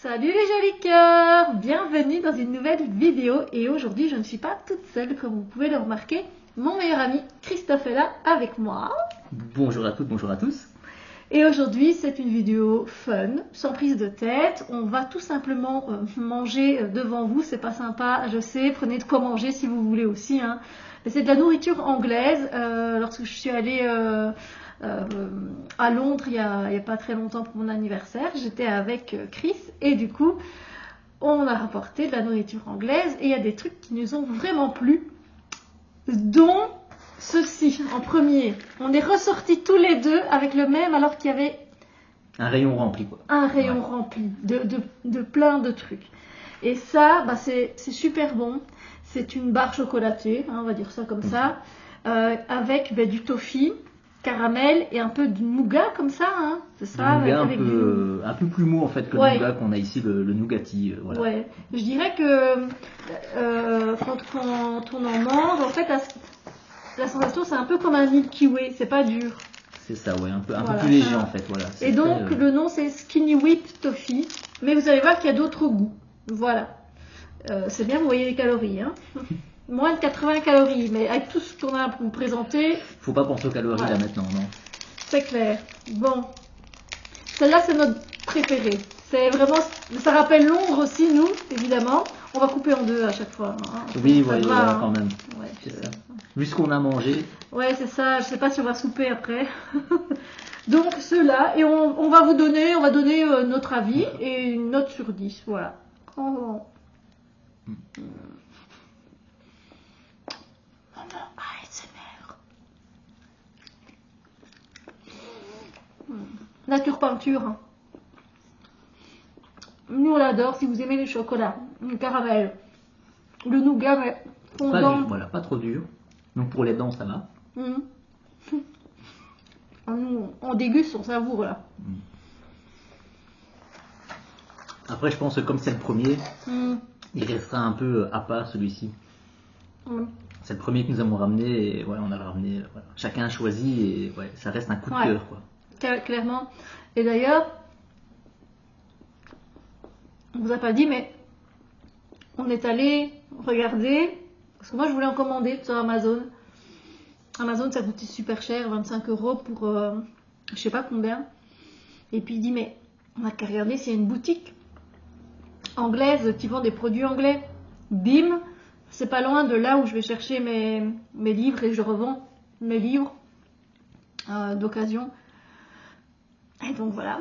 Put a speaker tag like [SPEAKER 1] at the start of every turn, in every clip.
[SPEAKER 1] Salut les jolis cœurs, bienvenue dans une nouvelle vidéo et aujourd'hui je ne suis pas toute seule comme vous pouvez le remarquer, mon meilleur ami Christophe est là avec moi.
[SPEAKER 2] Bonjour à toutes, bonjour à tous.
[SPEAKER 1] Et aujourd'hui c'est une vidéo fun, sans prise de tête, on va tout simplement manger devant vous, c'est pas sympa, je sais, prenez de quoi manger si vous voulez aussi, hein. Mais c'est de la nourriture anglaise, lorsque je suis allée à Londres il y a pas très longtemps pour mon anniversaire, j'étais avec Chris et du coup on a rapporté de la nourriture anglaise et il y a des trucs qui nous ont vraiment plu, dont ceci en premier. On est ressortis tous les deux avec le même alors qu'il y avait
[SPEAKER 2] un rayon rempli quoi.
[SPEAKER 1] Un rayon rempli de plein de trucs. Et ça, bah, c'est super bon. C'est une barre chocolatée, hein, on va dire ça comme ça, avec du toffee, caramel et un peu de nougat comme ça, hein, c'est ça,
[SPEAKER 2] avec un peu plus mou en fait que le nougat qu'on a ici, le nougati. Voilà.
[SPEAKER 1] Ouais, je dirais que quand on en mange, en fait, la sensation c'est un peu comme un Milky Way, c'est pas dur.
[SPEAKER 2] C'est ça, ouais, un peu plus léger en fait. Voilà.
[SPEAKER 1] Et donc le nom c'est Skinny Whip Toffee, mais vous allez voir qu'il y a d'autres goûts. Voilà. C'est bien, vous voyez les calories, hein. Moins de 80 calories, mais avec tout ce qu'on a pour vous présenter.
[SPEAKER 2] Faut pas penser aux calories là maintenant, non.
[SPEAKER 1] C'est clair. Bon, celle-là c'est notre préférée. C'est vraiment, ça rappelle Londres aussi, nous, évidemment. On va couper en deux à chaque fois. Hein.
[SPEAKER 2] Oui, voilà, quand même.
[SPEAKER 1] Ouais,
[SPEAKER 2] c'est ça. Vu ce qu'on a mangé.
[SPEAKER 1] Ouais, c'est ça. Je sais pas si on va souper après. Donc ceux-là, et on va vous donner, notre avis et une note sur 10. Voilà. Nature peinture. Hein. Nous on l'adore. Si vous aimez les chocolats, le caramel, le nougat, mais fondant.
[SPEAKER 2] Voilà, pas trop dur. Donc pour les dents ça va.
[SPEAKER 1] On déguste, on savoure là.
[SPEAKER 2] Après je pense que comme c'est le premier, il restera un peu à part celui-ci. C'est le premier que nous avons ramené et ouais, on a ramené. Voilà. Chacun a choisi et ouais, ça reste un coup de cœur quoi.
[SPEAKER 1] Clairement. Et d'ailleurs, on vous a pas dit, mais on est allé regarder parce que moi je voulais en commander sur Amazon. Amazon ça coûtait super cher, 25 € pour je sais pas combien. Et puis il dit mais on a qu'à regarder s'il y a une boutique anglaise qui vend des produits anglais. Bim, c'est pas loin de là où je vais chercher mes livres et je revends mes livres d'occasion. Et donc voilà.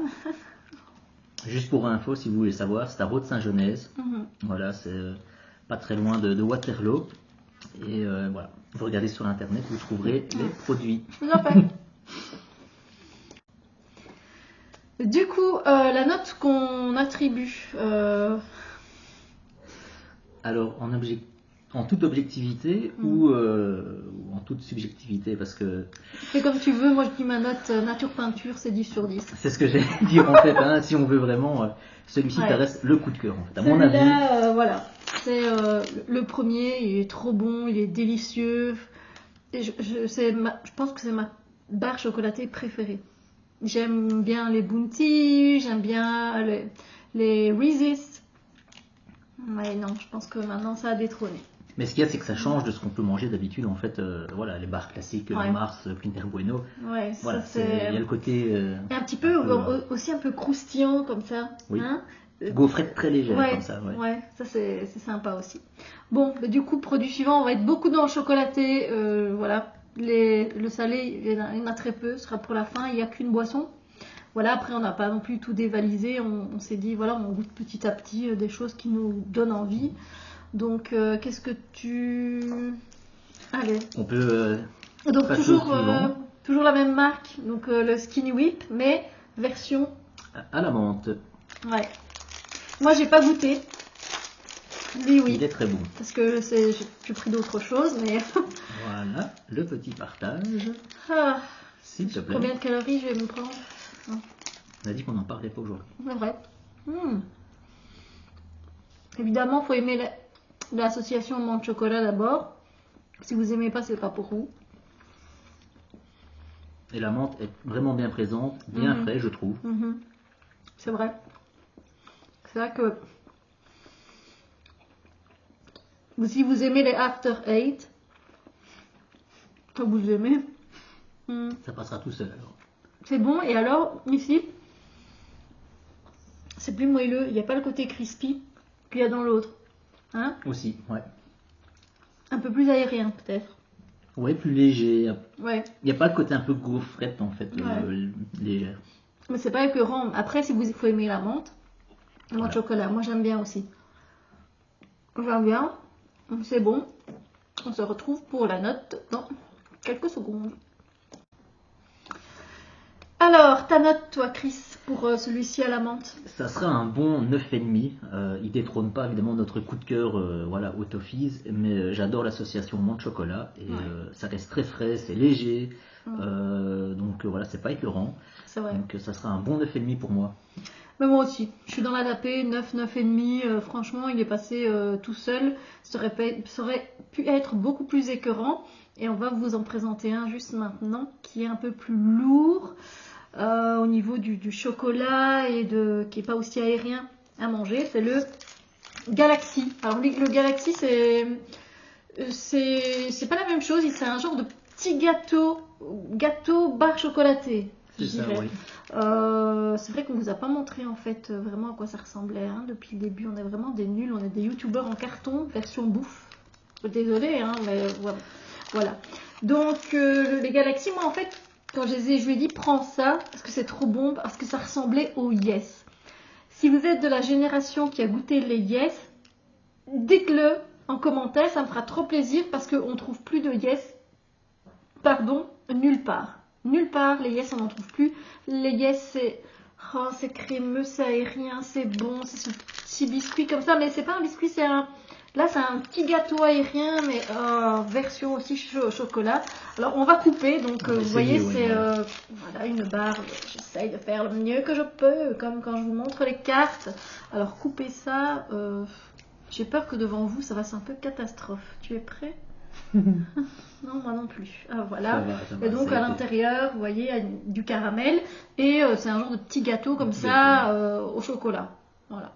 [SPEAKER 2] Juste pour info, si vous voulez savoir, c'est à Rode-Saint-Genèse. Voilà, c'est pas très loin de Waterloo. Et voilà, vous regardez sur internet, vous trouverez les produits.
[SPEAKER 1] Du coup, la note qu'on attribue.
[SPEAKER 2] Alors, en toute objectivité ou en toute subjectivité, parce que...
[SPEAKER 1] Fais comme tu veux, moi je dis ma note nature peinture, c'est 10 sur 10.
[SPEAKER 2] C'est ce que j'ai dire en fait, hein, si on veut vraiment... celui-ci, ça reste le coup de cœur en fait, à mon avis.
[SPEAKER 1] Voilà, c'est le premier, il est trop bon, il est délicieux. Et je pense que c'est ma barre chocolatée préférée. J'aime bien les Bounty, j'aime bien les Reese's. Mais non, je pense que maintenant ça a détrôné.
[SPEAKER 2] Mais ce qu'il y a, c'est que ça change de ce qu'on peut manger d'habitude en fait. Voilà, les barres classiques, les Mars, Kinder Bueno.
[SPEAKER 1] Ouais,
[SPEAKER 2] voilà, il y a le côté...
[SPEAKER 1] un petit peu, aussi un peu croustillant comme ça.
[SPEAKER 2] Oui.
[SPEAKER 1] Hein,
[SPEAKER 2] gaufrette très légère comme ça.
[SPEAKER 1] Ouais, ça c'est sympa aussi. Bon, du coup, produit suivant, on va être beaucoup dans le chocolaté. Voilà, le salé, il y en a très peu, ce sera pour la fin, il n'y a qu'une boisson. Voilà, après on n'a pas non plus tout dévalisé, on s'est dit, voilà, on goûte petit à petit des choses qui nous donnent envie. Donc, qu'est-ce que tu... Allez.
[SPEAKER 2] On peut...
[SPEAKER 1] donc toujours la même marque, donc le Skinny Whip, mais version...
[SPEAKER 2] à la menthe.
[SPEAKER 1] Ouais. Moi, j'ai pas goûté. Lui, oui.
[SPEAKER 2] Il est très bon.
[SPEAKER 1] Parce que j'ai pris d'autres choses, mais...
[SPEAKER 2] Voilà, le petit partage. S'il te plaît.
[SPEAKER 1] Combien de calories je vais me prendre?
[SPEAKER 2] On a dit qu'on n'en parlait pas aujourd'hui.
[SPEAKER 1] C'est vrai. Évidemment, il faut aimer l'association menthe chocolat d'abord. Si vous aimez pas, c'est pas pour vous.
[SPEAKER 2] Et la menthe est vraiment bien présente, bien frais, je trouve.
[SPEAKER 1] C'est vrai. C'est vrai que si vous aimez les After Eight, comme vous aimez,
[SPEAKER 2] ça passera tout seul alors.
[SPEAKER 1] C'est bon. Et alors, ici, c'est plus moelleux. Il n'y a pas le côté crispy qu'il y a dans l'autre. Hein?
[SPEAKER 2] Aussi, ouais.
[SPEAKER 1] Un peu plus aérien, peut-être.
[SPEAKER 2] Ouais, plus léger.
[SPEAKER 1] Ouais.
[SPEAKER 2] Il n'y a pas le côté un peu gaufrette, en fait, légère.
[SPEAKER 1] Mais c'est pas écœurant. Après, si vous faut aimer la menthe chocolat, moi j'aime bien aussi. J'aime bien. C'est bon. On se retrouve pour la note dans quelques secondes. Alors, ta note, toi, Chris, pour celui-ci à la menthe?
[SPEAKER 2] Ça sera un bon 9,5. Il détrône pas évidemment notre coup de cœur voilà, au Toffees, mais j'adore l'association menthe chocolat et ça reste très frais, c'est léger, donc voilà, c'est pas écœurant.
[SPEAKER 1] C'est vrai.
[SPEAKER 2] Donc ça sera un bon 9,5 pour moi.
[SPEAKER 1] Mais moi aussi, je suis dans la tapée, 9, 9,5. Franchement, il est passé tout seul. Ça aurait pu être beaucoup plus écœurant. Et on va vous en présenter un juste maintenant qui est un peu plus lourd. Au niveau du chocolat et qui n'est pas aussi aérien à manger, c'est le Galaxy. Alors le Galaxy, c'est pas la même chose, c'est un genre de petit gâteau barre chocolatée.
[SPEAKER 2] C'est ça, oui.
[SPEAKER 1] C'est vrai qu'on vous a pas montré en fait vraiment à quoi ça ressemblait hein. Depuis le début. On est vraiment des nuls, on est des youtubeurs en carton version bouffe. Désolée hein, mais voilà. Donc les Galaxy, moi en fait quand je lui ai dit prends ça parce que c'est trop bon, parce que ça ressemblait au Yes. Si vous êtes de la génération qui a goûté les Yes, dites-le en commentaire, ça me fera trop plaisir parce qu'on ne trouve plus de Yes, nulle part. Nulle part, les Yes on n'en trouve plus. Les Yes c'est crémeux, c'est aérien, c'est bon, c'est ce petit biscuit comme ça, mais c'est pas un biscuit, là c'est un petit gâteau aérien, mais version aussi chocolat. Alors on va couper, donc vous voyez c'est voilà, une barre, j'essaye de faire le mieux que je peux, comme quand je vous montre les cartes. Alors couper ça, j'ai peur que devant vous ça fasse un peu catastrophe. Tu es prêt? Non, moi non plus. Ah, voilà. Ça va, et donc à l'intérieur, vous voyez, il y a du caramel et c'est un genre de petit gâteau comme ça au chocolat. Voilà.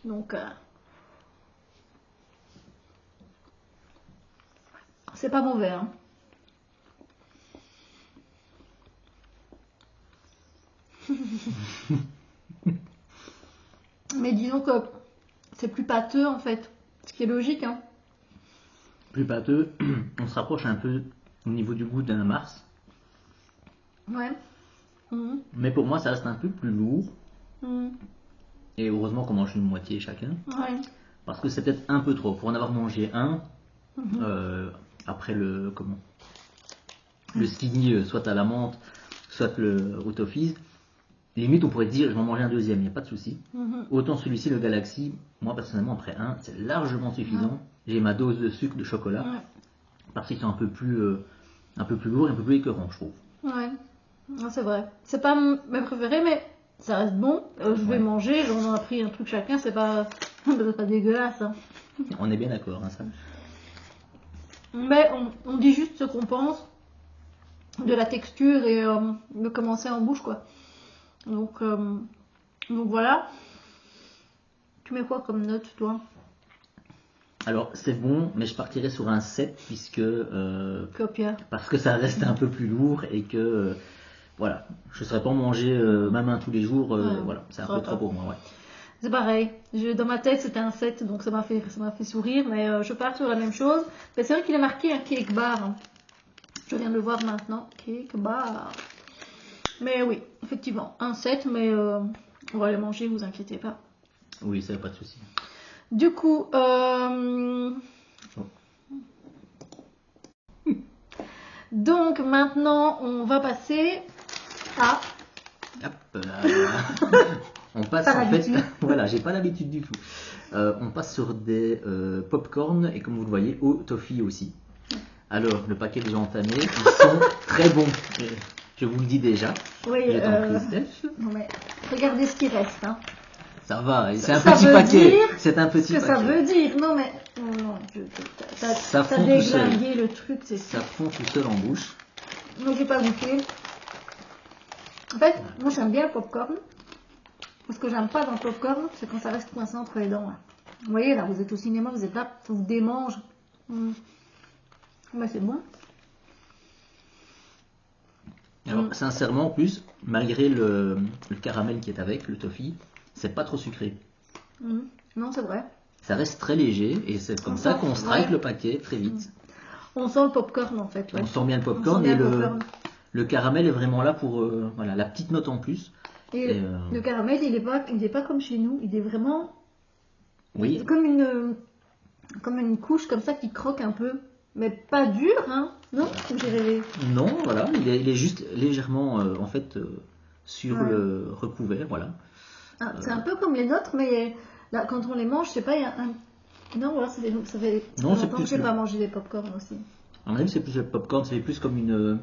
[SPEAKER 1] Donc c'est pas mauvais. Hein. Mais disons que c'est plus pâteux en fait, ce qui est logique. Hein.
[SPEAKER 2] Plus pâteux, on se rapproche un peu au niveau du goût d'un Mars.
[SPEAKER 1] Ouais. Mmh.
[SPEAKER 2] Mais pour moi, ça reste un peu plus lourd. Mmh. Et heureusement qu'on mange une moitié chacun.
[SPEAKER 1] Ouais.
[SPEAKER 2] Parce que c'est peut-être un peu trop. Pour en avoir mangé un, après le skinny, soit à la menthe, soit au Toffees, limite on pourrait dire je vais en manger un deuxième, il n'y a pas de souci. Autant celui-ci, le Galaxy, moi personnellement après un, c'est largement suffisant. J'ai ma dose de sucre, de chocolat, parce qu'ils sont un peu plus lourds et un peu plus écœurants, je trouve.
[SPEAKER 1] Ouais, c'est vrai. C'est pas mes préférés, mais ça reste bon. Je vais manger, on a pris un truc chacun, c'est pas dégueulasse. Hein.
[SPEAKER 2] On est bien d'accord, hein, ça.
[SPEAKER 1] Mais on dit juste ce qu'on pense de la texture et de comment c'est en bouche, quoi. Donc voilà. Tu mets quoi comme note, toi?
[SPEAKER 2] Alors c'est bon, mais je partirais sur un 7 puisque parce que ça reste un peu plus lourd et que voilà, je ne saurais pas en manger ma main tous les jours, voilà, c'est un peu trop pour moi. Ouais.
[SPEAKER 1] C'est pareil, dans ma tête c'était un 7, donc ça m'a fait sourire, mais je pars sur la même chose. Mais c'est vrai qu'il est marqué un cake bar. Hein. Je viens de le voir maintenant, cake bar. Mais oui, effectivement, un 7, mais on va les manger, vous inquiétez pas.
[SPEAKER 2] Oui, ça n'a pas de souci.
[SPEAKER 1] Du coup, donc maintenant on va passer à...
[SPEAKER 2] Hop là. On passe en fait, voilà, j'ai pas l'habitude du tout. On passe sur des pop-corn et comme vous le voyez, au toffee aussi. Alors, le paquet déjà entamé, ils sont très bons. Je vous le dis déjà.
[SPEAKER 1] Oui, non mais regardez ce qui reste. Hein.
[SPEAKER 2] Ça va, c'est un petit paquet. C'est un petit paquet.
[SPEAKER 1] Ça veut dire, non mais non,
[SPEAKER 2] ça fond tout seul.
[SPEAKER 1] Le truc, c'est
[SPEAKER 2] ça fond tout seul en bouche.
[SPEAKER 1] Donc j'ai pas goûté. En fait, moi j'aime bien le popcorn. Ce que j'aime pas dans le popcorn, c'est quand ça reste coincé entre les dents. Là. Vous voyez, là, vous êtes au cinéma, vous êtes là, ça vous démange. Bah, c'est bon.
[SPEAKER 2] Alors, sincèrement, en plus, malgré le caramel qui est avec, le toffee, c'est pas trop sucré.
[SPEAKER 1] Non, c'est vrai.
[SPEAKER 2] Ça reste très léger et c'est comme ça qu'on strike le paquet très vite.
[SPEAKER 1] On sent le popcorn en fait. Ouais.
[SPEAKER 2] On sent bien le popcorn et le caramel est vraiment là pour voilà, la petite note en plus.
[SPEAKER 1] Et le caramel, il est pas comme chez nous, il est vraiment comme une couche comme ça qui croque un peu, mais pas dur, hein, non?
[SPEAKER 2] Non, voilà, il est juste légèrement en fait sur le recouvert, voilà.
[SPEAKER 1] C'est un peu comme les nôtres, mais là, quand on les mange, je sais pas, il y a un... Non, voilà, ça fait longtemps que j'ai pas mangé des popcorn aussi.
[SPEAKER 2] À mon avis, c'est plus le popcorn, c'est plus comme une...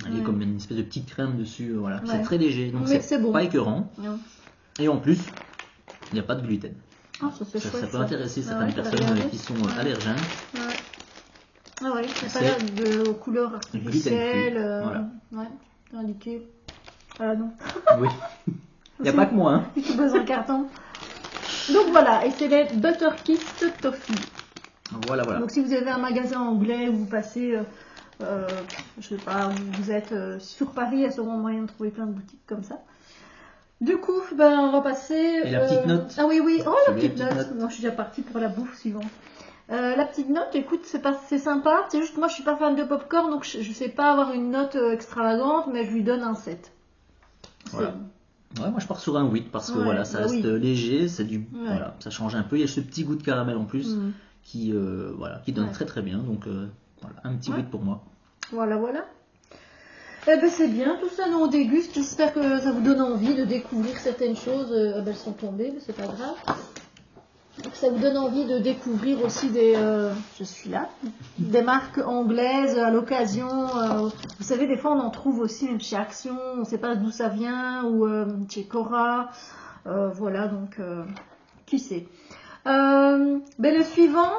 [SPEAKER 2] comme une espèce de petite crème dessus, voilà. C'est très léger, donc c'est bon. Pas écœurant. Et en plus, il n'y a pas de gluten.
[SPEAKER 1] Ah, ça
[SPEAKER 2] peut intéresser certaines personnes qui sont allergènes.
[SPEAKER 1] Ah ouais, il n'y a pas l'air de couleur artificielle. Voilà. Indiqué. Ah non.
[SPEAKER 2] Oui. Il n'y a pas que moi.
[SPEAKER 1] Il faut besoin de carton. Donc voilà, et c'est les Butter Kiss Toffee.
[SPEAKER 2] Voilà.
[SPEAKER 1] Donc si vous avez un magasin anglais où vous passez, je sais pas, vous êtes sur Paris, il y a sûrement moyen de trouver plein de boutiques comme ça. Du coup, on va passer...
[SPEAKER 2] Et la petite note.
[SPEAKER 1] Ah oui, oh la petite note. Non, je suis déjà partie pour la bouffe suivante. La petite note, écoute, c'est sympa. C'est juste que moi, je suis pas fan de popcorn, donc je sais pas avoir une note extravagante, mais je lui donne un 7.
[SPEAKER 2] Voilà. Ouais, moi je pars sur un 8 parce que voilà, ça reste léger, c'est voilà, ça change un peu. Il y a ce petit goût de caramel en plus qui donne très très bien. Donc voilà, un petit 8 pour moi.
[SPEAKER 1] Voilà. Eh ben c'est bien, tout ça nous on déguste. J'espère que ça vous donne envie de découvrir certaines choses. Elles sont tombées, mais c'est pas grave. Ça vous donne envie de découvrir aussi des marques anglaises à l'occasion. Vous savez, des fois on en trouve aussi même chez Action, on ne sait pas d'où ça vient, ou chez Cora. Voilà, donc qui sait. Le suivant,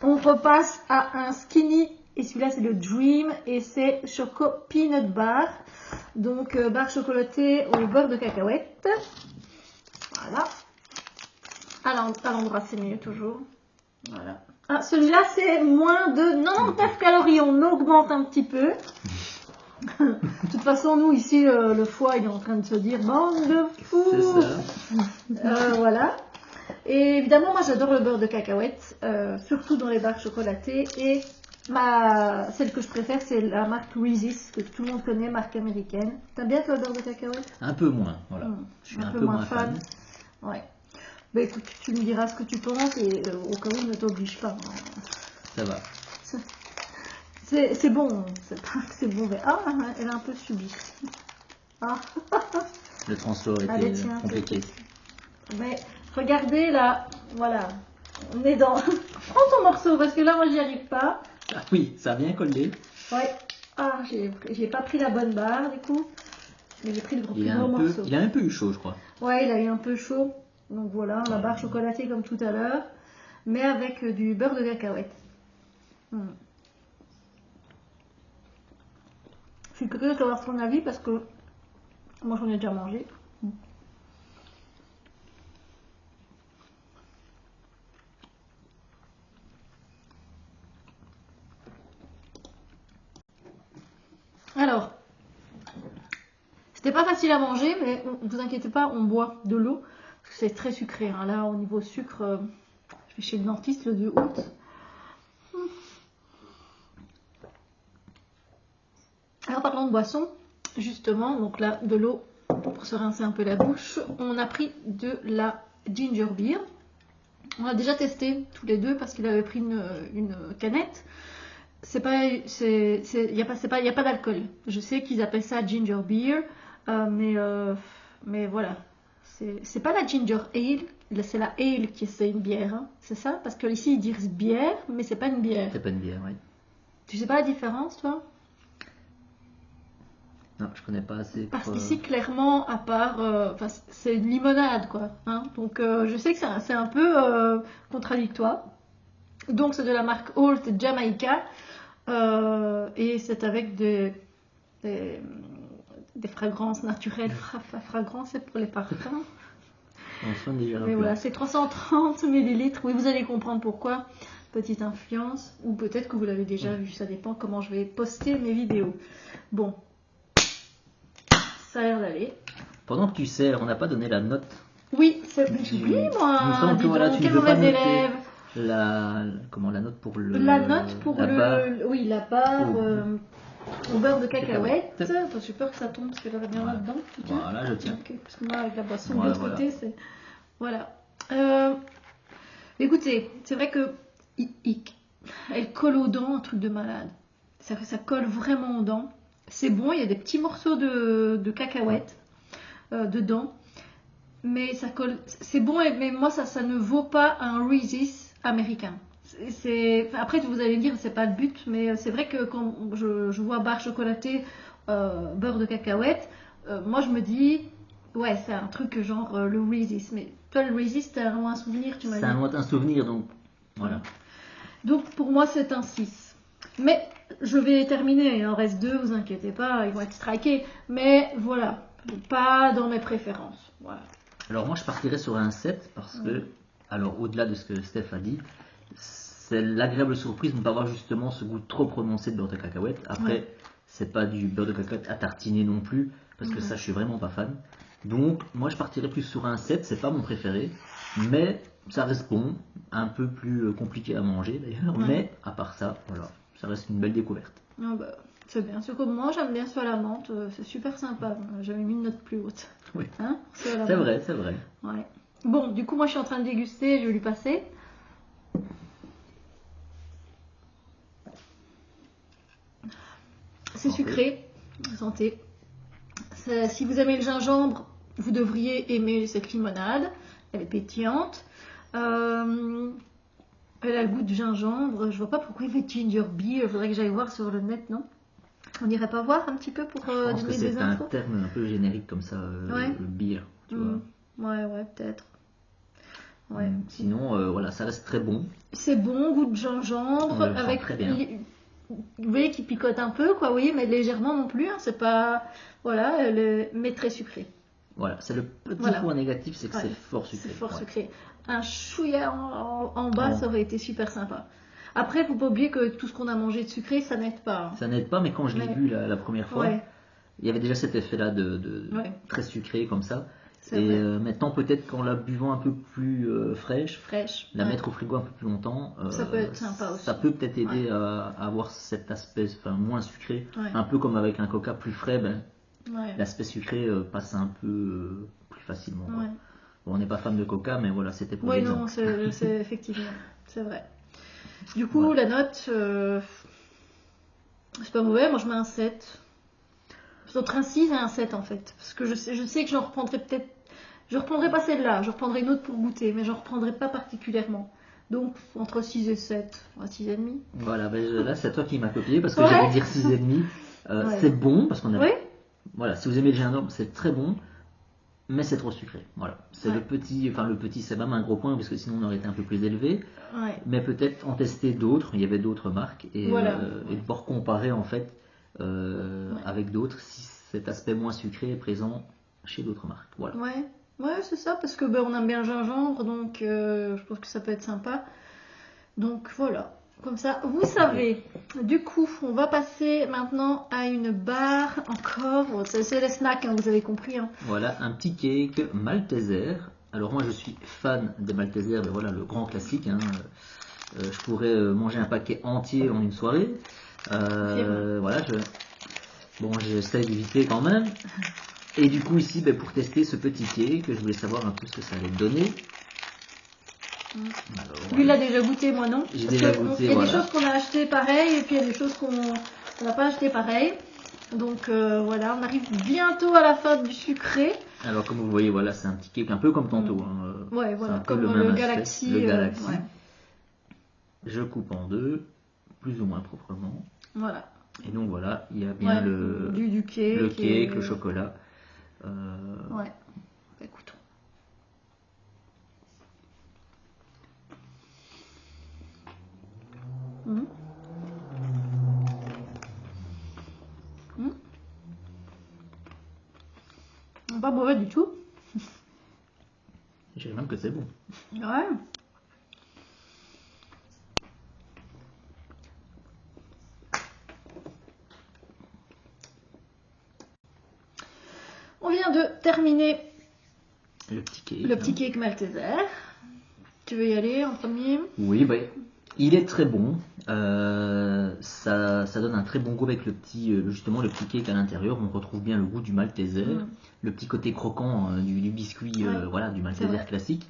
[SPEAKER 1] on repasse à un skinny, et celui-là c'est le Dream, et c'est Choco Peanut Bar. Donc barre chocolatée au beurre de cacahuète. Voilà. À l'endroit, c'est mieux toujours. Voilà. Ah, celui-là, c'est moins de 99 calories. On augmente un petit peu. De toute façon, nous, ici, le foie, il est en train de se dire bande de fous.
[SPEAKER 2] C'est ça.
[SPEAKER 1] Voilà. Et évidemment, moi, j'adore le beurre de cacahuète, surtout dans les barres chocolatées. Et celle que je préfère, c'est la marque Reese's, que tout le monde connaît, marque américaine. T'aimes bien, toi, le beurre de cacahuète?
[SPEAKER 2] Un peu moins, voilà. Je suis un peu moins fan.
[SPEAKER 1] Ouais. Écoute, tu me diras ce que tu penses et au cas où ne t'oblige pas.
[SPEAKER 2] Ça va.
[SPEAKER 1] C'est bon, c'est pas que c'est bon, mais elle a un peu subi.
[SPEAKER 2] Le transport était compliqué.
[SPEAKER 1] Mais regardez là, voilà, on est dans... Prends ton morceau parce que là moi j'y arrive pas.
[SPEAKER 2] Ah oui, ça a bien collé.
[SPEAKER 1] Ouais. J'ai pas pris la bonne barre du coup, mais j'ai pris le plus gros morceau.
[SPEAKER 2] Il a un peu eu chaud, je crois. Ouais,
[SPEAKER 1] il a eu un peu chaud. Donc voilà, la barre chocolatée comme tout à l'heure, mais avec du beurre de cacahuète. Je suis curieuse d'avoir ton avis parce que moi j'en ai déjà mangé. Alors, c'était pas facile à manger, mais ne vous inquiétez pas, on boit de l'eau. C'est très sucré. Hein. Là, au niveau sucre, je vais chez le dentiste le 2 août. Alors, parlant de boisson, justement, donc là, de l'eau pour se rincer un peu la bouche. On a pris de la ginger beer. On a déjà testé tous les deux parce qu'il avait pris une canette. Il n'y a pas d'alcool. Je sais qu'ils appellent ça ginger beer, mais voilà. C'est pas la ginger ale, c'est la ale qui c'est une bière, hein. C'est ça? Parce que ici ils disent bière, mais c'est pas une bière.
[SPEAKER 2] C'est pas une bière, oui.
[SPEAKER 1] Tu sais pas la différence, toi?
[SPEAKER 2] Non, je connais pas assez.
[SPEAKER 1] Parce qu'ici, clairement, à part, c'est une limonade, quoi. Hein. Donc, je sais que c'est un peu contradictoire. Donc, c'est de la marque Old Jamaica, et c'est avec des fragrances naturelles. Fragrance, c'est pour les parfums.
[SPEAKER 2] On soigne déjà.
[SPEAKER 1] Mais voilà, c'est 330 millilitres. Oui, vous allez comprendre pourquoi. Petite influence, ou peut-être que vous l'avez déjà vu, ça dépend comment je vais poster mes vidéos. Bon, ça a l'air d'aller.
[SPEAKER 2] Pendant que tu sers, on n'a pas donné la note.
[SPEAKER 1] Oui, j'oublie moi.
[SPEAKER 2] Il me semble que voilà, tu ne
[SPEAKER 1] quelle
[SPEAKER 2] veux pas
[SPEAKER 1] mauvaise
[SPEAKER 2] noter
[SPEAKER 1] élève.
[SPEAKER 2] la note pour le.
[SPEAKER 1] La note pour
[SPEAKER 2] la barre.
[SPEAKER 1] oui, la barre au beurre de cacahuète.
[SPEAKER 2] Cacahuète.
[SPEAKER 1] Enfin, j'ai peur que ça tombe parce qu'elle aurait bien
[SPEAKER 2] Voilà.
[SPEAKER 1] là-dedans.
[SPEAKER 2] Voilà, je tiens.
[SPEAKER 1] Ok, parce que moi, avec la boisson
[SPEAKER 2] Ouais,
[SPEAKER 1] de l'autre côté, c'est. Voilà. Écoutez, c'est vrai que elle colle aux dents, un truc de malade. Ça colle vraiment aux dents. C'est bon, il y a des petits morceaux de cacahuètes dedans. Mais ça colle. C'est bon, mais moi, ça ne vaut pas un Reese's américain. Après, vous allez me dire, c'est pas le but, mais c'est vrai que quand je vois barre chocolatée, beurre de cacahuète, moi je me dis, ouais, c'est un truc genre le Reese's. Mais toi, le Reese's, t'as un souvenir, tu m'as dit.
[SPEAKER 2] C'est un souvenir, donc voilà.
[SPEAKER 1] Donc pour moi, c'est un 6. Mais je vais terminer, il en reste 2, vous inquiétez pas, ils vont être strikés. Mais voilà, pas dans mes préférences. Voilà.
[SPEAKER 2] Alors moi, je partirais sur un 7 parce que, alors au-delà de ce que Steph a dit, c'est l'agréable surprise de ne pas avoir justement ce goût trop prononcé de beurre de cacahuète. Après, c'est pas du beurre de cacahuète à tartiner non plus, parce que ça, je suis vraiment pas fan. Donc, moi, je partirais plus sur un 7, c'est pas mon préféré, mais ça reste bon, un peu plus compliqué à manger d'ailleurs, mais à part ça, voilà, ça reste une belle découverte.
[SPEAKER 1] Ah bah, c'est bien, ce que moi j'aime bien ça à la menthe, c'est super sympa, j'avais mis une note plus haute.
[SPEAKER 2] Oui,
[SPEAKER 1] hein,
[SPEAKER 2] c'est vrai, c'est vrai.
[SPEAKER 1] Ouais. Bon, du coup, moi je suis en train de déguster, je vais lui passer. C'est sucré, santé. Si vous aimez le gingembre, vous devriez aimer cette limonade. Elle est pétillante. Elle a le goût du gingembre. Je vois pas pourquoi il fait ginger beer. Il faudrait que j'aille voir sur le net, non? On n'irait pas voir un petit peu pour
[SPEAKER 2] Je pense que
[SPEAKER 1] donner des
[SPEAKER 2] c'est un
[SPEAKER 1] infos?
[SPEAKER 2] terme un peu générique comme ça, le beer, tu vois.
[SPEAKER 1] Ouais, peut-être. Ouais.
[SPEAKER 2] Sinon, voilà, ça reste très bon.
[SPEAKER 1] C'est bon, goût de gingembre,
[SPEAKER 2] On le sent
[SPEAKER 1] avec
[SPEAKER 2] très bien.
[SPEAKER 1] Vous voyez qu'il picote un peu, quoi, oui, mais légèrement non plus. Hein, c'est pas, voilà, mais très sucré.
[SPEAKER 2] Voilà, c'est le petit point négatif, c'est que c'est fort sucré.
[SPEAKER 1] C'est fort sucré. Un chouïa en bas, ça aurait été super sympa. Après, faut pas oublier que tout ce qu'on a mangé de sucré, ça n'aide pas. Hein.
[SPEAKER 2] Ça n'aide pas, mais quand je l'ai bu la première fois, il y avait déjà cet effet-là de très sucré comme ça. Et maintenant, peut-être qu'en la buvant un peu plus fraîche, la mettre au frigo un peu plus longtemps,
[SPEAKER 1] ça peut être sympa aussi.
[SPEAKER 2] Ça peut peut-être aider à avoir cet aspect moins sucré. Un peu comme avec un coca plus frais, l'aspect sucré passe un peu plus facilement. Bon, on n'est pas fan de coca, mais voilà, c'était pour l'exemple.
[SPEAKER 1] Oui, non, c'est effectivement, c'est vrai. Du coup, la note, c'est pas mauvais, moi je mets un 7. C'est entre un 6 et un 7 en fait. Parce que je sais que j'en reprendrai peut-être. Je reprendrai pas celle-là, je reprendrai une autre pour goûter, mais j'en reprendrai pas particulièrement. Donc entre 6 et 7, 6,5.
[SPEAKER 2] Voilà, là c'est toi qui m'as copié parce que j'allais dire 6,5. C'est bon parce qu'on a. Voilà, si vous aimez le gingembre, c'est très bon, mais c'est trop sucré. Voilà, c'est le petit, c'est même un gros point parce que sinon on aurait été un peu plus élevé. Mais peut-être en tester d'autres, il y avait d'autres marques et de pouvoir comparer en fait avec d'autres si cet aspect moins sucré est présent chez d'autres marques. Voilà.
[SPEAKER 1] Ouais, c'est ça, parce que on aime bien le gingembre, donc je pense que ça peut être sympa. Donc voilà, comme ça, vous savez. Du coup, on va passer maintenant à une barre encore. C'est les snacks, hein, vous avez compris. Hein.
[SPEAKER 2] Voilà, un petit cake Malteser. Alors moi, je suis fan des Maltesers, mais voilà, le grand classique. Hein. Je pourrais manger un paquet entier en une soirée. Voilà, j'essaie d'éviter quand même. Et du coup ici, pour tester ce petit cake, je voulais savoir un peu ce que ça allait donner.
[SPEAKER 1] Alors, lui, il l'a déjà goûté, moi non.
[SPEAKER 2] J'ai déjà goûté,
[SPEAKER 1] il y a des choses qu'on a achetées pareil, et puis il y a des choses qu'on n'a pas achetées pareil. Donc voilà, on arrive bientôt à la fin du sucré.
[SPEAKER 2] Alors comme vous voyez, voilà, c'est un petit cake un peu comme tantôt. Hein.
[SPEAKER 1] Ouais, voilà,
[SPEAKER 2] comme
[SPEAKER 1] le Galaxy.
[SPEAKER 2] Le Galaxy. Je coupe en deux, plus ou moins proprement.
[SPEAKER 1] Voilà.
[SPEAKER 2] Et donc voilà, il y a bien
[SPEAKER 1] du cake,
[SPEAKER 2] le cake, le chocolat.
[SPEAKER 1] Ouais, écoute. mauvais du tout.
[SPEAKER 2] Je dirais même que c'est bon.
[SPEAKER 1] Ouais. On vient de terminer
[SPEAKER 2] le petit
[SPEAKER 1] cake Malteser. Tu veux y aller en premier?
[SPEAKER 2] Oui, bah, il est très bon. Ça donne un très bon goût avec justement le petit cake à l'intérieur. On retrouve bien le goût du Malteser, le petit côté croquant du biscuit, voilà, du Malteser classique.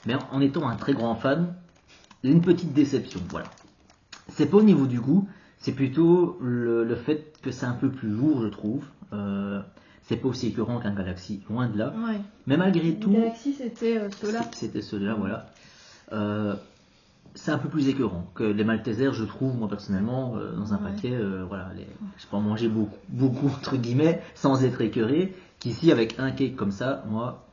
[SPEAKER 2] Mais en étant un très grand fan, une petite déception, voilà. C'est pas au niveau du goût, c'est plutôt le fait que c'est un peu plus lourd, je trouve. C'est pas aussi écœurant qu'un Galaxy, loin de là.
[SPEAKER 1] Ouais.
[SPEAKER 2] Mais malgré tout,
[SPEAKER 1] Galaxy c'était ceux-là.
[SPEAKER 2] C'était ceux-là, voilà. C'est un peu plus écœurant que les Maltesers, je trouve, moi personnellement, dans un paquet, voilà, je peux en manger beaucoup entre guillemets, sans être écœuré. Qu'ici, avec un cake comme ça, moi,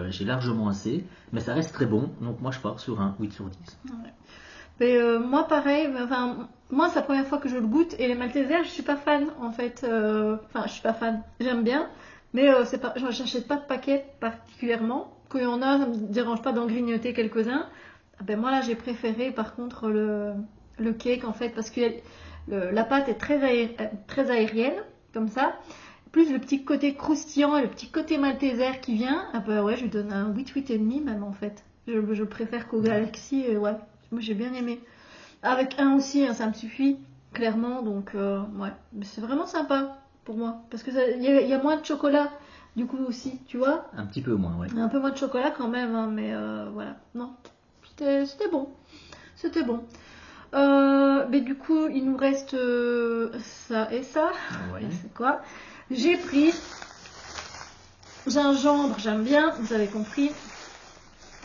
[SPEAKER 2] j'ai largement assez, mais ça reste très bon. Donc moi, je pars sur un 8 sur 10.
[SPEAKER 1] Ouais. Mais moi pareil, enfin moi c'est la première fois que je le goûte et les Maltesers je suis pas fan en fait, enfin je suis pas fan, j'aime bien, mais c'est pas, j'achète pas de paquet particulièrement, qu'il y en a ça me dérange pas d'en grignoter quelques-uns. Ben moi là j'ai préféré par contre le cake en fait parce que la pâte est très aérienne comme ça, plus le petit côté croustillant et le petit côté Malteser qui vient, ah ben ouais je lui donne un 8,5 même en fait, je préfère qu'au Galaxy, ouais. Moi j'ai bien aimé. Avec un aussi, hein, ça me suffit, clairement. Donc ouais, mais c'est vraiment sympa pour moi. Parce que y a moins de chocolat, du coup aussi, tu vois.
[SPEAKER 2] Un petit peu moins, ouais.
[SPEAKER 1] Un peu moins de chocolat quand même, hein, mais voilà. Non, c'était bon. C'était bon. Mais du coup, il nous reste ça et ça.
[SPEAKER 2] Ouais.
[SPEAKER 1] C'est quoi? J'ai pris gingembre, j'aime bien, vous avez compris.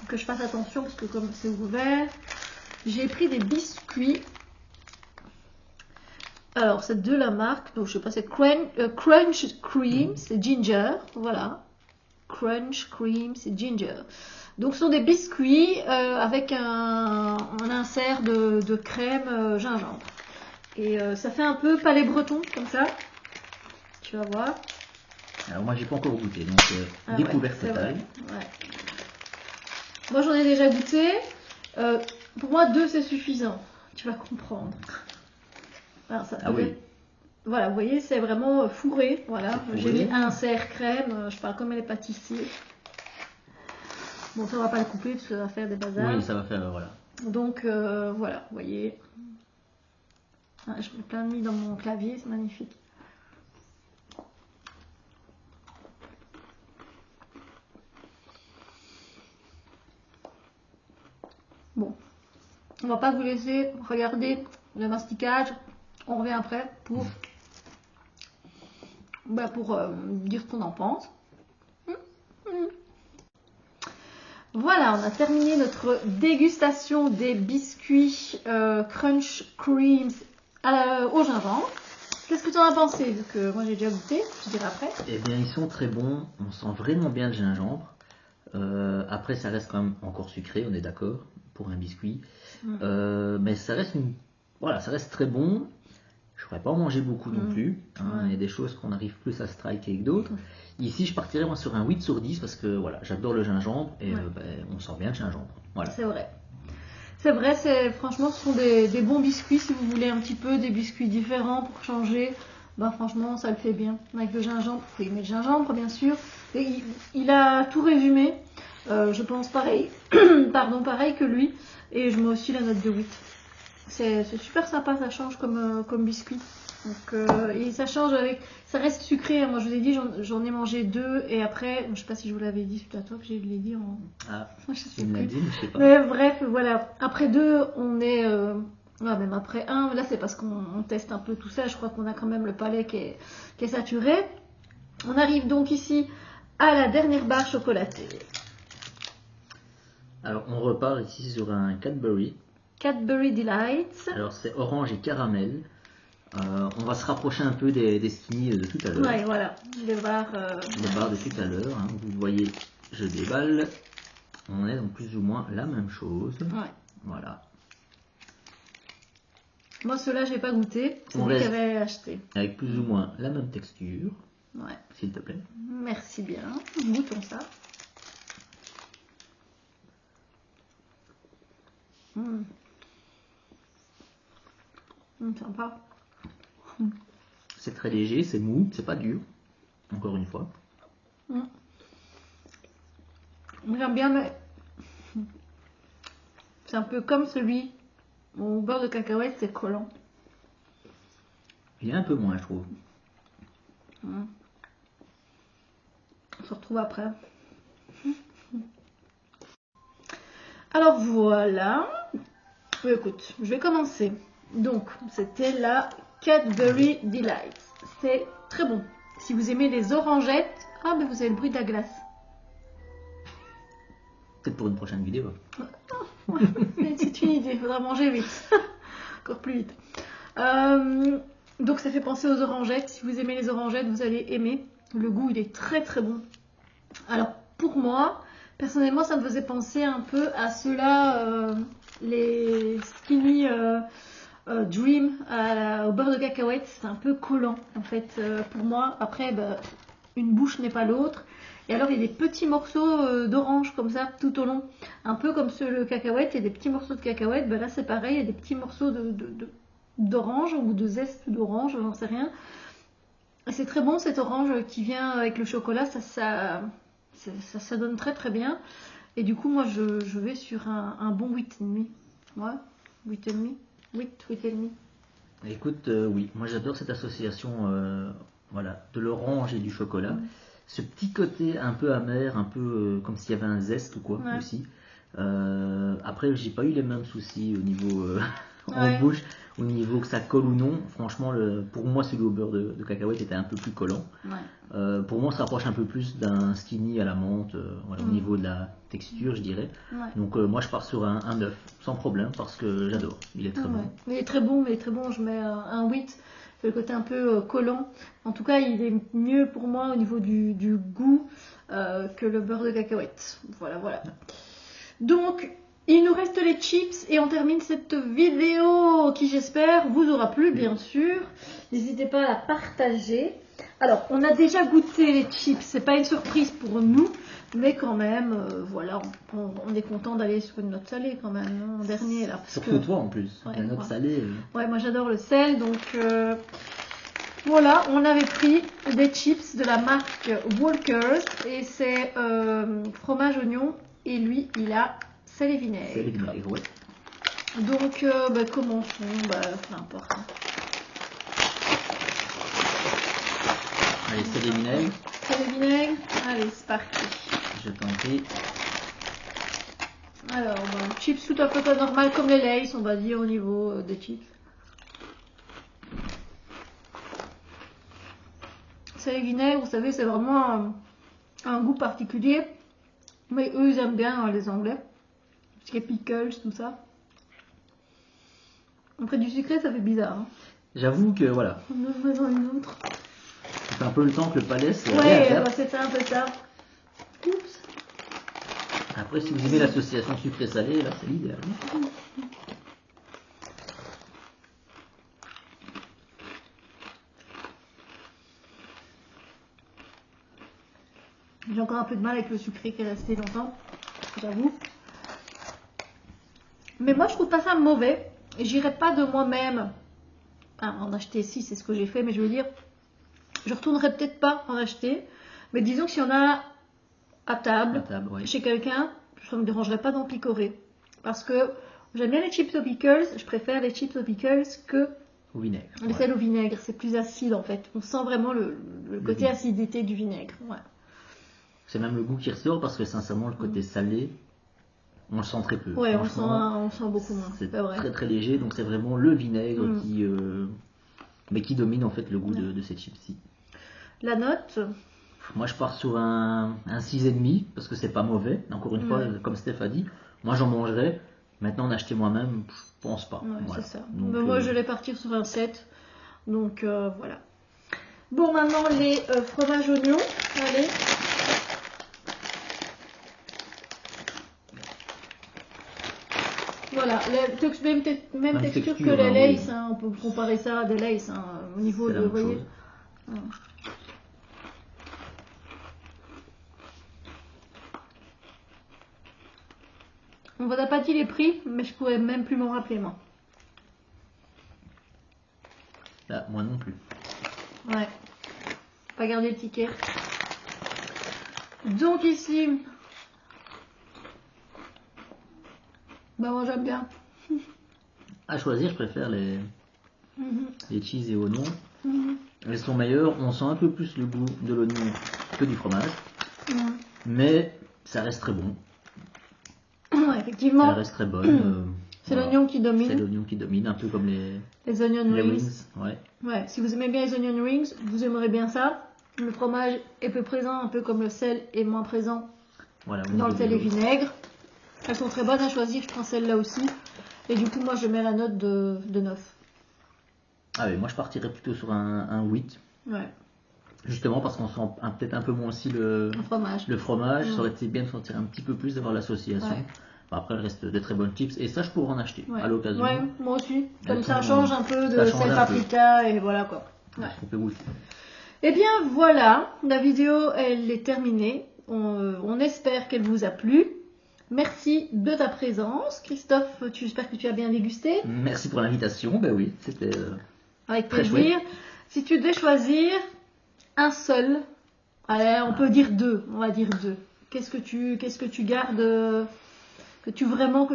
[SPEAKER 1] Que je fasse attention parce que comme c'est ouvert. J'ai pris des biscuits. Alors, c'est de la marque, donc je sais pas, c'est Crunch Cream, c'est Ginger, voilà. Crunch Cream, c'est Ginger. Donc, ce sont des biscuits avec un insert de crème gingembre. Et ça fait un peu palais breton, comme ça. Tu vas voir.
[SPEAKER 2] Alors, moi, j'ai pas encore goûté, donc découverte totale.
[SPEAKER 1] Ouais. Moi, j'en ai déjà goûté. Pour moi, 2 c'est suffisant. Tu vas comprendre. Alors, ça
[SPEAKER 2] oui.
[SPEAKER 1] Voilà, vous voyez, c'est vraiment fourré. Voilà, j'ai mis un insert crème. Je parle comme les pâtissiers. Bon, ça on va pas le couper parce que ça va faire des bazars.
[SPEAKER 2] Oui, ça va faire voilà.
[SPEAKER 1] Donc voilà, vous voyez. Ah, je mets plein de mis dans mon clavier, c'est magnifique. Bon, on va pas vous laisser regarder le masticage. On revient après pour dire ce qu'on en pense. Voilà, on a terminé notre dégustation des biscuits Crunch Creams au gingembre. Qu'est-ce que tu en as pensé? Vu que moi j'ai déjà goûté, je dirai après.
[SPEAKER 2] Eh bien, ils sont très bons. On sent vraiment bien le gingembre. Après, ça reste quand même encore sucré, on est d'accord, pour un biscuit. Mais ça reste ça reste très bon. Je ne pourrais pas en manger beaucoup non plus. Hein. Il y a des choses qu'on arrive plus à striker que d'autres. Ici, je partirais moi sur un 8 sur 10 parce que voilà, j'adore le gingembre et on sent bien le gingembre. Voilà.
[SPEAKER 1] C'est vrai. C'est vrai, franchement, ce sont des bons biscuits si vous voulez un petit peu des biscuits différents pour changer. Bah franchement, ça le fait bien. Avec le gingembre, il faut aimer le gingembre, bien sûr. Et il a tout résumé. Je pense pareil, pareil que lui. Et je mets aussi la note de 8. C'est super sympa, ça change comme biscuit. Donc, et ça change ça reste sucré. Moi, je vous ai dit, j'en ai mangé 2 et après, je sais pas si je vous l'avais dit, c'est à toi que je l'ai dit en.
[SPEAKER 2] Ah,
[SPEAKER 1] je sais
[SPEAKER 2] plus.
[SPEAKER 1] Dit,
[SPEAKER 2] mais je sais pas.
[SPEAKER 1] Mais bref, voilà. Après 2, on est. Même après 1, là, c'est parce qu'on teste un peu tout ça. Je crois qu'on a quand même le palais qui est saturé. On arrive donc ici à la dernière barre chocolatée.
[SPEAKER 2] Alors, on repart ici sur un Cadbury.
[SPEAKER 1] Cadbury Delights.
[SPEAKER 2] Alors, c'est orange et caramel. On va se rapprocher un peu des skinny de tout à l'heure.
[SPEAKER 1] Ouais, voilà, les barres
[SPEAKER 2] de tout à l'heure. Hein. Vous voyez, je déballe. On est donc plus ou moins la même chose.
[SPEAKER 1] Ouais.
[SPEAKER 2] Voilà.
[SPEAKER 1] Moi, ceux-là, j'ai pas goûté. C'est lui qui avait acheté.
[SPEAKER 2] Avec plus ou moins la même texture.
[SPEAKER 1] Ouais.
[SPEAKER 2] S'il te plaît.
[SPEAKER 1] Merci bien. Goûtons ça. Sympa.
[SPEAKER 2] C'est très léger, c'est mou, c'est pas dur. Encore une fois.
[SPEAKER 1] J'aime bien, mais c'est un peu comme celui au beurre de cacahuète, c'est collant.
[SPEAKER 2] Il y a un peu moins, je trouve.
[SPEAKER 1] On se retrouve après. Alors voilà. Écoute, je vais commencer. Donc, c'était la Cadbury Delight. C'est très bon. Si vous aimez les orangettes, ah ben vous avez le bruit de la glace.
[SPEAKER 2] Peut-être pour une prochaine vidéo.
[SPEAKER 1] C'est une idée, il faudra manger vite. Encore plus vite. Donc ça fait penser aux orangettes. Si vous aimez les orangettes, vous allez aimer. Le goût, il est très très bon. Alors pour moi, personnellement, ça me faisait penser un peu à ceux-là, les Skinny Dream au beurre de cacahuète. C'est un peu collant en fait pour moi. Après, une bouche n'est pas l'autre. Et alors, il y a des petits morceaux d'orange comme ça tout au long. Un peu comme le cacahuète, il y a des petits morceaux de cacahuète. Là, c'est pareil, il y a des petits morceaux d'orange ou de zeste d'orange, j'en sais rien. C'est très bon cet orange qui vient avec le chocolat, ça donne très très bien. Et du coup, moi, je vais sur un bon 8,5. Ouais, 8,5. 8,5.
[SPEAKER 2] Écoute, oui, moi j'adore cette association voilà, de l'orange et du chocolat. Ce petit côté un peu amer, un peu comme s'il y avait un zeste ou quoi aussi. Après, j'ai pas eu les mêmes soucis au niveau en bouche, au niveau que ça colle ou non. Franchement, pour moi, celui au beurre de cacahuète était un peu plus collant. Pour moi, on se rapproche un peu plus d'un skinny à la menthe, voilà, au niveau de la texture, je dirais. Donc, moi, je pars sur un 9, sans problème, parce que j'adore. Il est très bon.
[SPEAKER 1] Il est très bon, mais très bon. Je mets un 8. Le côté un peu collant. En tout cas, il est mieux pour moi au niveau du goût que le beurre de cacahuète. Voilà. Donc, il nous reste les chips et on termine cette vidéo qui, j'espère, vous aura plu, bien sûr. N'hésitez pas à la partager. Alors, on a déjà goûté les chips. C'est pas une surprise pour nous, mais quand même, voilà, on est content d'aller sur une note salée quand même, en dernier là.
[SPEAKER 2] Surtout toi en plus, la note salée.
[SPEAKER 1] Ouais, moi j'adore le sel, donc voilà, on avait pris des chips de la marque Walkers et c'est fromage oignon et lui il a sel et vinaigre.
[SPEAKER 2] Sel et vinaigre, ouais.
[SPEAKER 1] Donc commençons, peu importe.
[SPEAKER 2] Allez, sel et vinaigre.
[SPEAKER 1] Sel et vinaigre, allez c'est parti.
[SPEAKER 2] Je t'en prie.
[SPEAKER 1] Alors, chips tout à fait normal comme les Lay's, on va dire au niveau des chips. Sel et vinaigre, vous savez, c'est vraiment un goût particulier. Mais eux, ils aiment bien les Anglais. Parce qu'il y a pickles, tout ça. Après du sucré, ça fait bizarre. Hein.
[SPEAKER 2] J'avoue que voilà.
[SPEAKER 1] On en met dans une autre.
[SPEAKER 2] Ça fait un peu le temps que le palais se
[SPEAKER 1] c'était un peu ça. Oups.
[SPEAKER 2] Après, si vous aimez l'association sucré-salé, là, c'est l'idéal.
[SPEAKER 1] J'ai encore un peu de mal avec le sucré qui est resté longtemps, j'avoue. Mais moi, je trouve pas ça mauvais. J'irai pas de moi-même en acheter. Si, c'est ce que j'ai fait, mais je veux dire, je retournerai peut-être pas en acheter. Mais disons que si on a à table chez quelqu'un, ça me dérangerait pas d'en picorer. Parce que j'aime bien les chips aux pickles, je préfère les chips aux pickles que
[SPEAKER 2] au vinaigre.
[SPEAKER 1] Les sels au vinaigre, c'est plus acide en fait. On sent vraiment le côté acidité du vinaigre. Ouais.
[SPEAKER 2] C'est même le goût qui ressort parce que sincèrement, le côté salé, on le sent très peu.
[SPEAKER 1] Ouais, on sent beaucoup moins.
[SPEAKER 2] C'est très très léger, donc c'est vraiment le vinaigre qui domine en fait le goût de ces chips-ci.
[SPEAKER 1] La note?
[SPEAKER 2] Moi je pars sur un 6,5 parce que c'est pas mauvais. Encore une fois, comme Steph a dit, moi j'en mangerai. Maintenant en acheter moi-même, je pense pas.
[SPEAKER 1] Ouais,
[SPEAKER 2] voilà.
[SPEAKER 1] C'est ça. Donc, moi je vais partir sur un 7. Donc voilà. Bon, maintenant les fromages oignons. Allez. Voilà, même texture que les Lay's, hein, on peut comparer ça à des Lay's au niveau de, vous voyez. On vous a pas dit les prix, mais je pourrais même plus m'en rappeler moi.
[SPEAKER 2] Là, moi non plus.
[SPEAKER 1] Ouais. Pas garder le ticket. Donc ici, bah moi j'aime bien.
[SPEAKER 2] À choisir, je préfère les cheese et oignons.
[SPEAKER 1] Mhm.
[SPEAKER 2] Elles sont meilleures, on sent un peu plus le goût de l'oignon que du fromage.
[SPEAKER 1] Mhm.
[SPEAKER 2] Mais ça reste très bon.
[SPEAKER 1] Ouais, effectivement.
[SPEAKER 2] Ça reste très bonne.
[SPEAKER 1] C'est
[SPEAKER 2] voilà.
[SPEAKER 1] l'oignon qui domine.
[SPEAKER 2] C'est l'oignon qui domine, un peu comme
[SPEAKER 1] Les onion
[SPEAKER 2] les
[SPEAKER 1] rings.
[SPEAKER 2] wings. Ouais.
[SPEAKER 1] Ouais, si vous aimez bien les onion rings, vous aimerez bien ça. Le fromage est peu présent, un peu comme le sel est moins présent
[SPEAKER 2] Voilà,
[SPEAKER 1] dans le sel et vinaigre. Elles sont très bonnes à choisir, je prends celle-là aussi. Et du coup, moi je mets la note de 9.
[SPEAKER 2] Ah oui, moi je partirais plutôt sur un 8.
[SPEAKER 1] Ouais.
[SPEAKER 2] Justement parce qu'on sent peut-être un peu moins aussi le
[SPEAKER 1] fromage.
[SPEAKER 2] Le fromage, ça aurait été bien de sentir un petit peu plus, d'avoir l'association.
[SPEAKER 1] Ouais.
[SPEAKER 2] Bon, après, il reste de très bonnes chips. Et ça, je pourrais en acheter à l'occasion.
[SPEAKER 1] Ouais, moi aussi. Comme
[SPEAKER 2] Elles
[SPEAKER 1] ça
[SPEAKER 2] sont-
[SPEAKER 1] change un peu de
[SPEAKER 2] ça change
[SPEAKER 1] sel
[SPEAKER 2] un
[SPEAKER 1] paprika et voilà quoi.
[SPEAKER 2] peu.
[SPEAKER 1] Ouais.
[SPEAKER 2] On peut goûter.
[SPEAKER 1] Et bien voilà, la vidéo elle est terminée. On espère qu'elle vous a plu. Merci de ta présence. Christophe, j'espère que tu as bien dégusté.
[SPEAKER 2] Merci pour l'invitation. Ben oui, c'était
[SPEAKER 1] Avec
[SPEAKER 2] très
[SPEAKER 1] plaisir.
[SPEAKER 2] chouette.
[SPEAKER 1] Si tu devais choisir un seul, allez, on peut dire deux, on va dire deux. Qu'est-ce que tu gardes, que tu vraiment,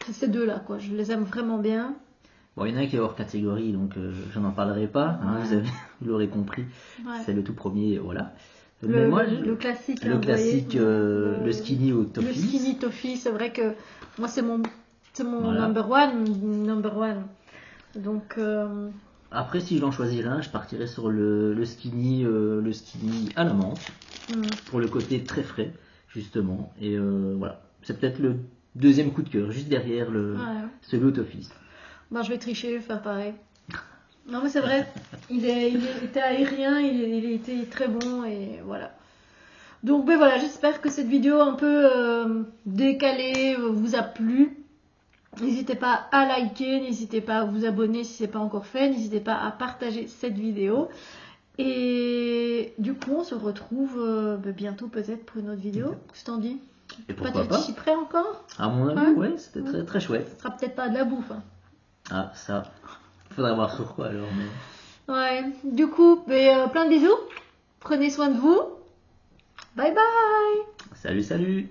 [SPEAKER 1] c'est ces deux-là quoi. Je les aime vraiment bien.
[SPEAKER 2] Bon, il y en a un qui est hors catégorie, donc je n'en parlerai pas. Hein,
[SPEAKER 1] Ouais.
[SPEAKER 2] vous l'aurez compris.
[SPEAKER 1] Ouais.
[SPEAKER 2] C'est le tout premier, voilà.
[SPEAKER 1] Le classique,
[SPEAKER 2] le
[SPEAKER 1] hein, vous
[SPEAKER 2] classique,
[SPEAKER 1] voyez.
[SPEAKER 2] le skinny au toffee.
[SPEAKER 1] Le skinny toffee, c'est vrai que moi c'est mon
[SPEAKER 2] Voilà.
[SPEAKER 1] number one. Donc
[SPEAKER 2] Après, si je dois en choisir un, je partirais sur le skinny à la menthe, pour le côté très frais, justement. Et voilà, c'est peut-être le deuxième coup de cœur, juste derrière celui au toffee.
[SPEAKER 1] bah, je vais tricher, je vais faire pareil. Non mais c'est vrai, il était aérien, il était très bon et voilà. Donc ben voilà, j'espère que cette vidéo un peu décalée vous a plu. N'hésitez pas à liker, n'hésitez pas à vous abonner si ce n'est pas encore fait, n'hésitez pas à partager cette vidéo. Et du coup, on se retrouve bientôt peut-être pour une autre vidéo. Qu'est-ce que t'en dis?
[SPEAKER 2] Et pourquoi pas?
[SPEAKER 1] Tu es prêt encore?
[SPEAKER 2] À mon avis, ouais, c'était très très chouette.
[SPEAKER 1] Ce sera peut-être pas de la bouffe. Hein.
[SPEAKER 2] Ah, ça, faudrait voir sur quoi alors. Mais...
[SPEAKER 1] Ouais, du coup, plein de bisous. Prenez soin de vous. Bye bye.
[SPEAKER 2] Salut, salut.